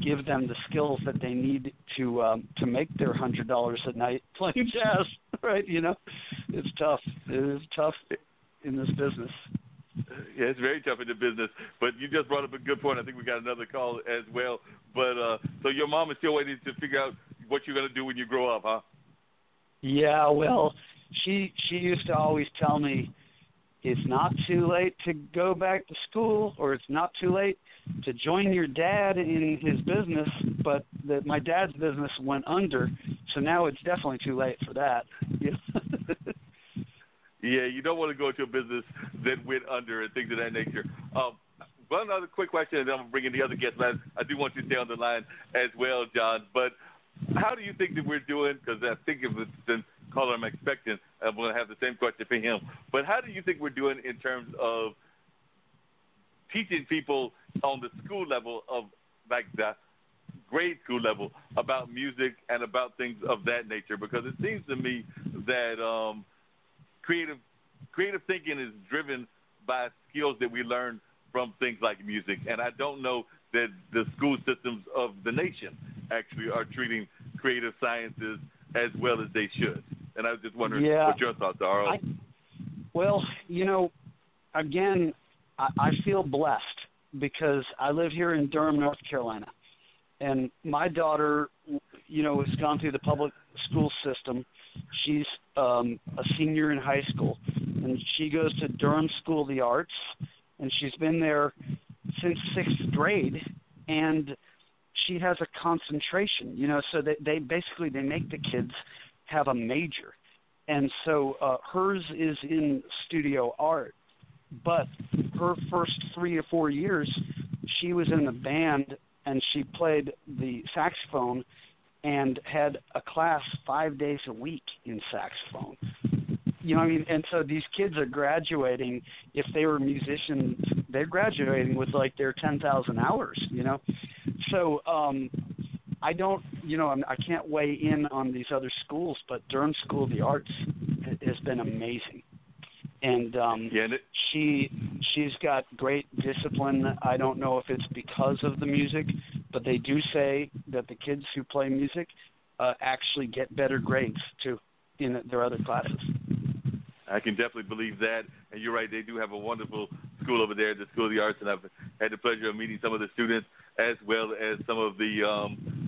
give them the skills that they need to make their $100 a night playing jazz. Right? You know, it's tough. It is tough in this business. Yeah, it's very tough in the business. But you just brought up a good point. I think we got another call as well. But so your mom is still waiting to figure out what you're going to do when you grow up, huh? Yeah, well, she used to always tell me it's not too late to go back to school, or it's not too late to join your dad in his business, but my dad's business went under, so now it's definitely too late for that. Yeah, you don't want to go into a business that went under and things of that nature. One other quick question, and then I'm going to bring in the other guests. I do want you to stay on the line as well, Jon. But how do you think that we're doing? Because I think if it's the caller I'm expecting, I'm going to have the same question for him. But how do you think we're doing in terms of teaching people on the school level of, like, the grade school level about music and about things of that nature? Because it seems to me that creative thinking is driven by skills that we learn from things like music. And I don't know that the school systems of the nation actually are treating creative sciences as well as they should. And I was just wondering what your thoughts are. Well, you know, again, I feel blessed because I live here in Durham, North Carolina. And my daughter, you know, has gone through the public school system. She's a senior in high school, and she goes to Durham School of the Arts, and she's been there since 6th grade, and she has a concentration, you know, so they basically make the kids have a major. And so hers is in studio art, but her first 3 or 4 years, she was in the band, and she played the saxophone and had a class 5 days a week in saxophone. You know what I mean? And so these kids are graduating. If they were musicians, they're graduating with like their 10,000 hours, you know? So I don't, you know, I can't weigh in on these other schools, but Durham School of the Arts has been amazing. And she's got great discipline. I don't know if it's because of the music, but they do say that the kids who play music actually get better grades too in their other classes. I can definitely believe that. And you're right, they do have a wonderful school over there, the School of the Arts, and I've had the pleasure of meeting some of the students as well as some of the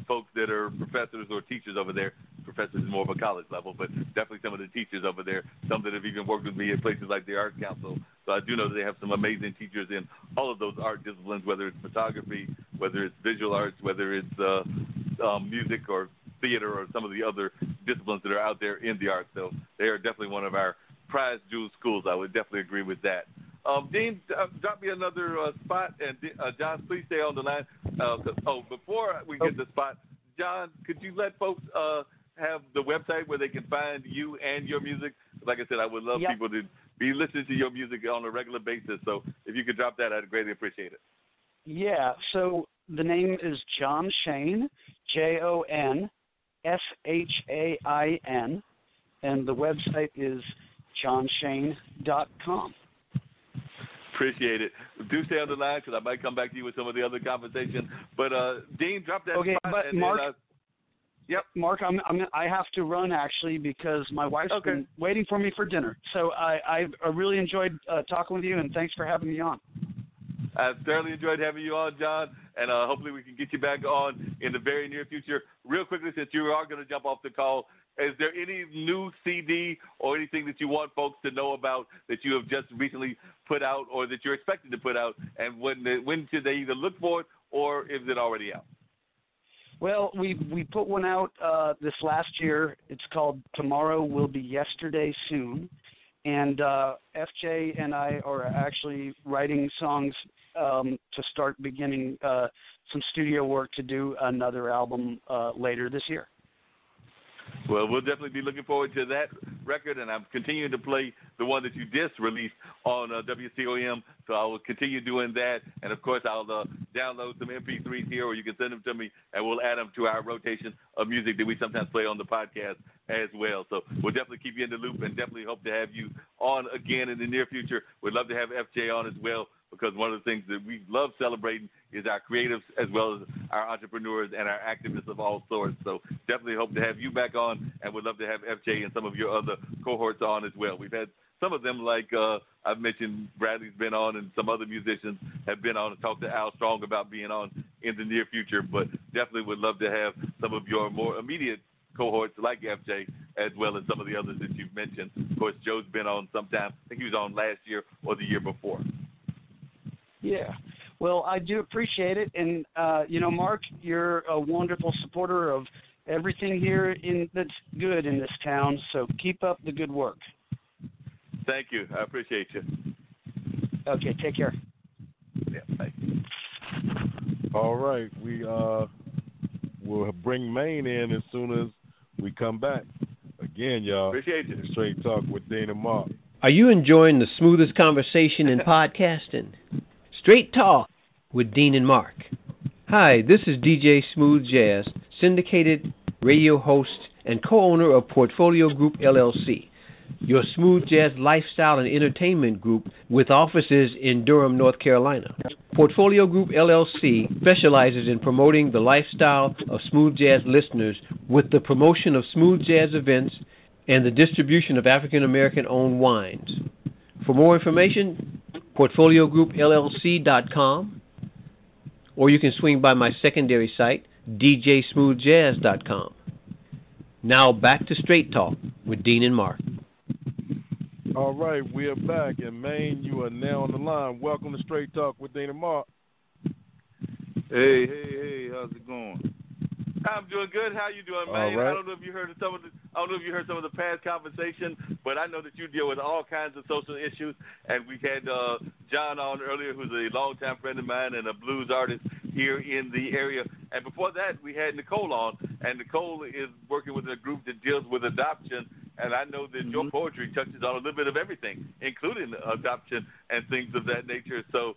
folks that are professors or teachers over there. Professors is more of a college level, but definitely some of the teachers over there, some that have even worked with me at places like the Art Council. So I do know that they have some amazing teachers in all of those art disciplines, whether it's photography, whether it's visual arts, whether it's music or theater or some of the other disciplines that are out there in the arts. So they are definitely one of our prize jewel schools. I would definitely agree with that. Dean, drop me another spot, and Jon, please stay on the line. Before we get the spot, Jon, could you let folks have the website where they can find you and your music? Like I said, I would love people to be listening to your music on a regular basis. So if you could drop that, I'd greatly appreciate it. Yeah. So the name is Jon Shain, JonShain, and the website is jonshain.com. Appreciate it. Do stay on the line because I might come back to you with some of the other conversation. But Dean, drop that. Okay, spot but and Mark. Yep. Mark, I have to run actually because my wife's been waiting for me for dinner. So I really enjoyed talking with you, and thanks for having me on. I've certainly enjoyed having you on, Jon, and hopefully we can get you back on in the very near future. Real quickly, since you are going to jump off the call, is there any new CD or anything that you want folks to know about that you have just recently put out or that you're expecting to put out, and when should they either look for it or is it already out? Well, we put one out this last year. It's called Tomorrow Will Be Yesterday Soon. And FJ and I are actually writing songs to start beginning some studio work to do another album later this year. Well, we'll definitely be looking forward to that record, and I'm continuing to play the one that you just released on WCOM, so I will continue doing that. And, of course, I'll download some MP3s here, or you can send them to me, and we'll add them to our rotation of music that we sometimes play on the podcast as well. So we'll definitely keep you in the loop and definitely hope to have you on again in the near future. We'd love to have FJ on as well because one of the things that we love celebrating is our creatives as well as our entrepreneurs and our activists of all sorts. So definitely hope to have you back on, and would love to have FJ and some of your other cohorts on as well. We've had some of them, like I've mentioned, Bradley's been on, and some other musicians have been on and talked to Al Strong about being on in the near future, but definitely would love to have some of your more immediate cohorts like FJ, as well as some of the others that you've mentioned. Of course, Joe's been on sometime. I think he was on last year or the year before. Yeah. Well, I do appreciate it. And, Mark, you're a wonderful supporter of everything here that's good in this town. So keep up the good work. Thank you. I appreciate you. Okay. Take care. Yeah. Bye. All right. We'll bring Maine in as soon as we come back. Again, y'all. Appreciate you. Straight Talk with Dean and Mark. Are you enjoying the smoothest conversation in podcasting? Straight Talk with Dean and Mark. Hi, this is DJ Smooth Jazz, syndicated radio host and co-owner of Portfolio Group LLC, your smooth jazz lifestyle and entertainment group with offices in Durham, North Carolina. Portfolio Group LLC specializes in promoting the lifestyle of smooth jazz listeners with the promotion of smooth jazz events and the distribution of African American owned wines. For more information, portfoliogroup.llc.com, or you can swing by my secondary site, djsmoothjazz.com. Now back to Straight Talk with Dean and Mark. All right, we are back. And Maine, you are now on the line. Welcome to Straight Talk with Dean and Mark. Hey, how's it going? I'm doing good. How you doing, man? Right. I don't know if you heard some of the past conversation, but I know that you deal with all kinds of social issues. And we had Jon on earlier, who's a longtime friend of mine and a blues artist here in the area. And before that, we had Nicole on, and Nicole is working with a group that deals with adoption. And I know that your poetry touches on a little bit of everything, including adoption and things of that nature. So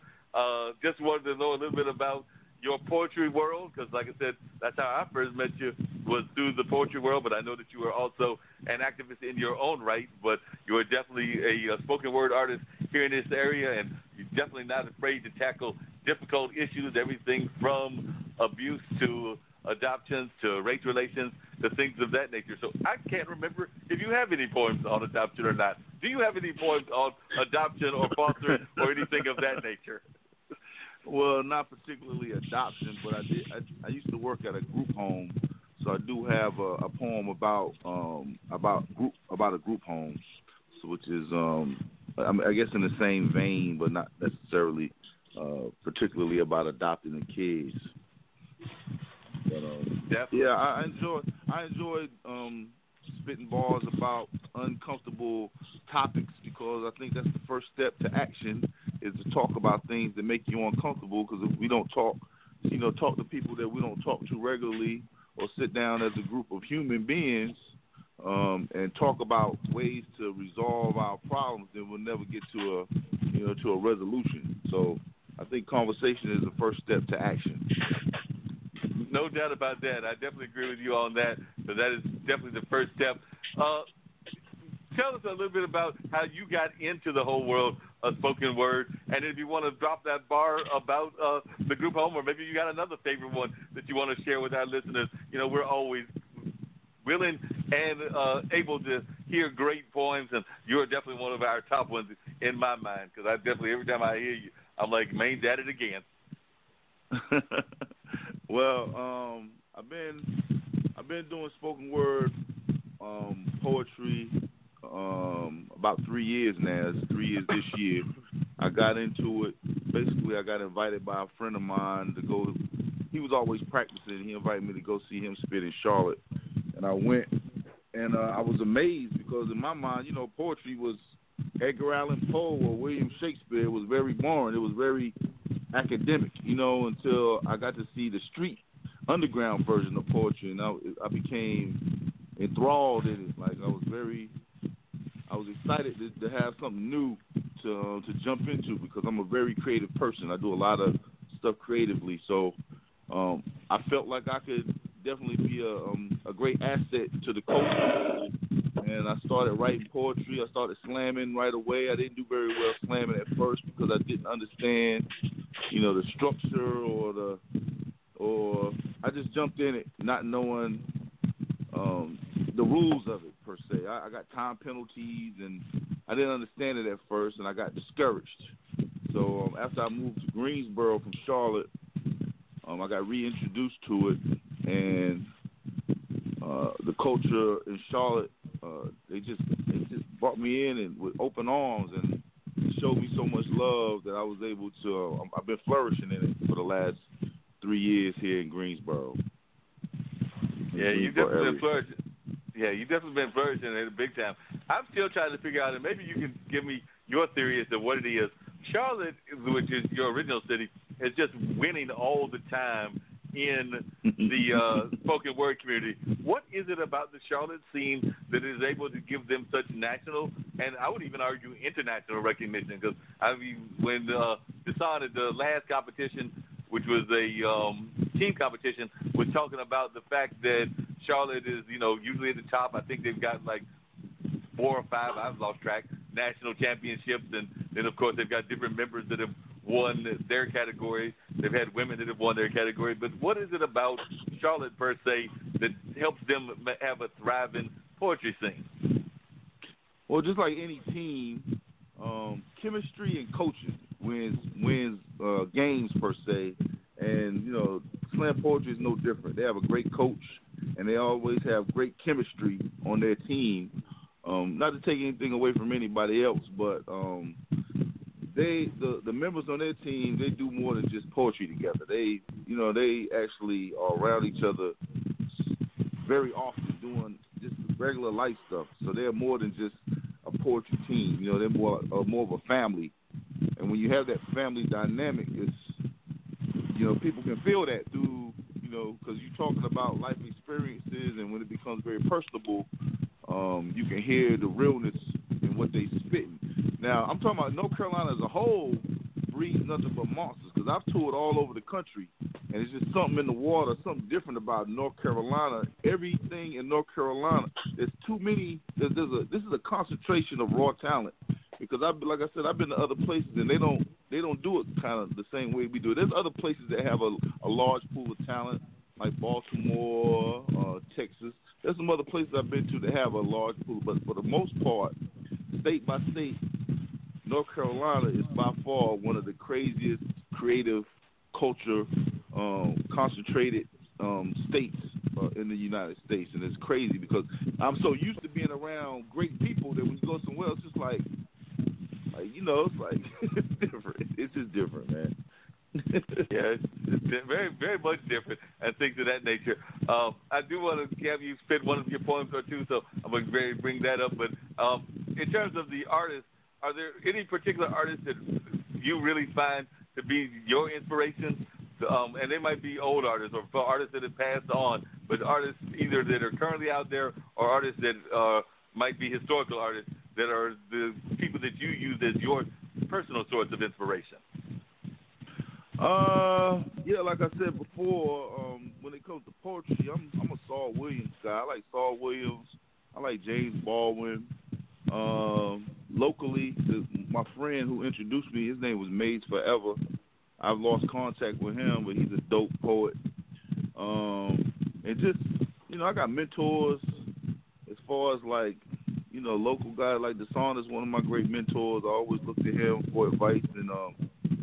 just wanted to know a little bit about your poetry world, because like I said, that's how I first met you, was through the poetry world, but I know that you were also an activist in your own right, but you are definitely a spoken word artist here in this area, and you're definitely not afraid to tackle difficult issues, everything from abuse to adoptions to race relations to things of that nature. So I can't remember if you have any poems on adoption or not. Do you have any poems on adoption or fostering or anything of that nature? Well, not particularly adoption, but I used to work at a group home, so I do have a poem about a group home, so which is I guess in the same vein, but not necessarily particularly about adopting the kids. But yeah, I enjoyed spitting bars about uncomfortable topics, because I think that's the first step to action, is to talk about things that make you uncomfortable. Because if we don't talk to people that we don't talk to regularly, or sit down as a group of human beings and talk about ways to resolve our problems, then we'll never get to a resolution. So I think conversation is the first step to action. No doubt about that. I definitely agree with you on that. So that is definitely the first step. Tell us a little bit about how you got into the whole world of spoken word, and if you want to drop that bar about the group home, or maybe you got another favorite one that you want to share with our listeners. We're always willing and able to hear great poems, and you're definitely one of our top ones in my mind, because I definitely, every time I hear you, I'm like, Maine's at it again. Well, I've been doing spoken word poetry about 3 years now. It's 3 years this year. I got into it. Basically, I got invited by a friend of mine to go. He was always practicing. He invited me to go see him spit in Charlotte, and I went. And I was amazed, because in my mind, poetry was Edgar Allan Poe or William Shakespeare. It was very boring. It was very academic, until I got to see the street underground version of poetry, and I became enthralled in it. Like I was excited to have something new to jump into, because I'm a very creative person. I do a lot of stuff creatively, so I felt like I could definitely be a great asset to the culture. and I started writing poetry. I started slamming right away. I didn't do very well slamming at first because I didn't understand, the structure or I just jumped in it not knowing the rules of it per se. I got time penalties and I didn't understand it at first, and I got discouraged. So after I moved to Greensboro from Charlotte, I got reintroduced to it, and the culture in Charlotte, they just brought me in and with open arms and showed me so much love that I was able to. I've been flourishing in it for the last 3 years here in Greensboro. Yeah, you've definitely been flourishing. Yeah, you've definitely been flourishing in it big time. I'm still trying to figure out, and maybe you can give me your theory as to what it is. Charlotte, which is your original city, is just winning all the time in the spoken word community. What is it about the Charlotte scene that is able to give them such national, and I would even argue international recognition? Because when Deshaun at the last competition, which was a team competition, was talking about the fact that Charlotte is, usually at the top. I think they've got like 4 or 5, I've lost track, national championships, and then of course they've got different members that have won their category. They've had women that have won their category. But what is it about Charlotte per se that helps them have a thriving poetry scene? Well, just like any team, chemistry and coaching wins games per se, and slam poetry is no different. They have a great coach, and they always have great chemistry on their team. Not to take anything away from anybody else, but the members on their team, they do more than just poetry together. They actually are around each other very often doing just regular life stuff. So they're more than just a poetry team. They're more of a family. And when you have that family dynamic, it's people can feel that through because you're talking about life experiences, and when it becomes very personable, you can hear the realness in what they spitting. Now, I'm talking about North Carolina as a whole breeds nothing but monsters, because I've toured all over the country, and it's just something in the water, something different about North Carolina. Everything in North Carolina, there's too many. This is a concentration of raw talent, because like I said, I've been to other places, and they don't do it kind of the same way we do it. There's other places that have a large pool of talent, like Baltimore, Texas. There's some other places I've been to that have a large pool, but for the most part, state by state, North Carolina is by far one of the craziest creative culture concentrated states in the United States. And it's crazy because I'm so used to being around great people that when you go somewhere else, it's like it's like it's different. It's just different, man. Yeah, it's very, very much different and things of that nature. I do want to have you spit one of your poems or two, so I'm going to bring that up. But in terms of the artists, are there any particular artists that you really find to be your inspiration? And they might be old artists or artists that have passed on, but artists either that are currently out there or artists that might be historical artists that are the people that you use as your personal source of inspiration. Yeah, like I said before, when it comes to poetry, I'm a Saul Williams guy. I like Saul Williams. I like James Baldwin. Locally, my friend who introduced me, his name was Maids Forever. I've lost contact with him, but he's a dope poet. And just, I got mentors as far as like, local guys like Deshaun is one of my great mentors. I always look to him for advice, and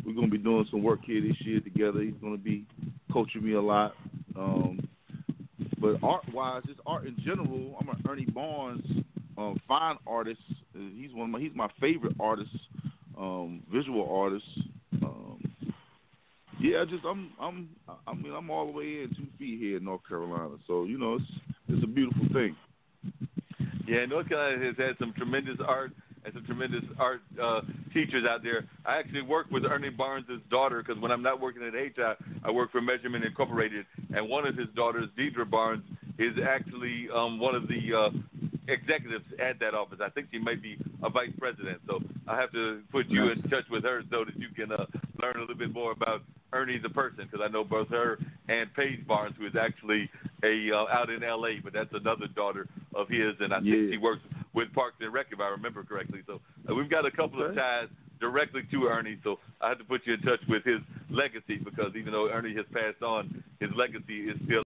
we're going to be doing some work here this year together. He's going to be coaching me a lot. But art-wise, just art in general, I'm an Ernie Barnes fine artist. He's my favorite artist, visual artist. Yeah, I'm all the way in 2 feet here in North Carolina. So, it's a beautiful thing. Yeah, North Carolina has had some tremendous art and some tremendous art teachers out there. I actually work with Ernie Barnes' daughter, because when I'm not working at HI, I work for Measurement Incorporated, and one of his daughters, Deidre Barnes, is actually one of the executives at that office. I think she might be a vice president, so I have to put you in touch with her so that you can learn a little bit more about Ernie the person, because I know both her and Paige Barnes, who is actually out in L.A., but that's another daughter of his, and I think she works with Parks and Rec, if I remember correctly. So we've got a couple of ties directly to Ernie, so I have to put you in touch with his legacy, because even though Ernie has passed on, his legacy is still